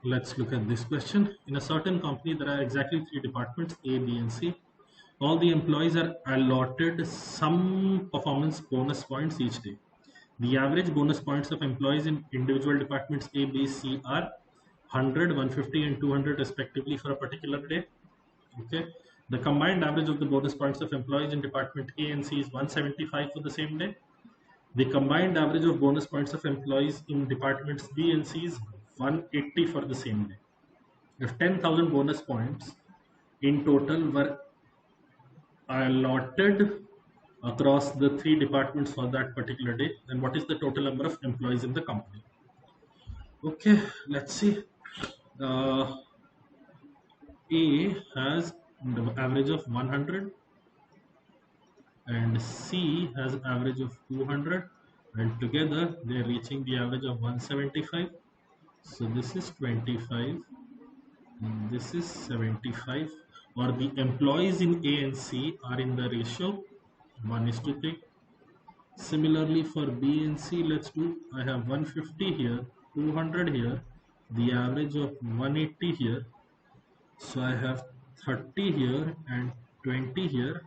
let's look at this question. In a certain company, there are exactly 3 departments, A, B, and C. All the employees are allotted some performance bonus points each day. The average bonus points of employees in individual departments A, B, C are 100, 150, and 200 respectively for a particular day. Okay. The combined average of the bonus points of employees in department A and C is 175 for the same day. The combined average of bonus points of employees in departments B and C is 180 for the same day. If 10,000 bonus points in total were allotted across the 3 departments for that particular day, then what is the total number of employees in the company? Okay, let's see. A has the average of 100 and C has average of 200, and together they are reaching the average of 175. So this is 25 and this is 75, or the employees in A and C are in the ratio 1:3. Similarly for B and C, let's do, I have 150 here, 200 here, the average of 180 here. So I have 30 here and 20 here.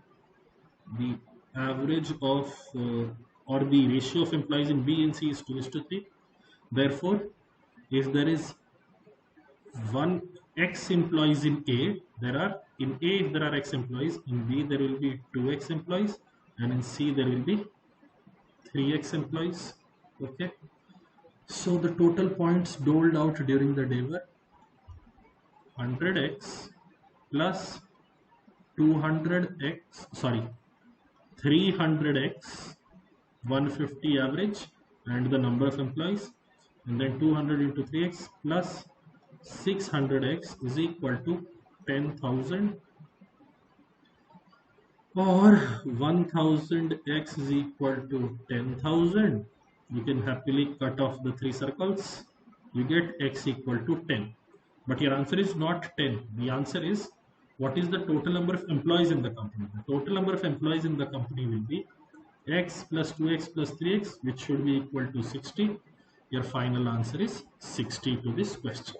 The average of or the ratio of employees in B and C is 2:3. Therefore, if there is 1 X employees in A, in A if there are X employees, in B there will be 2X employees, and in C there will be 3X employees. Okay. So the total points doled out during the day were 100X plus 300X, 150 average, and the number of employees, and then 200 into 3X plus 600X is equal to 10,000, or 1000X is equal to 10,000. You can happily cut off the 3 circles. You get X equal to 10. But your answer is not 10. The answer is, what is the total number of employees in the company? The total number of employees in the company will be X plus 2X plus 3X, which should be equal to 60. Your final answer is 60 to this question.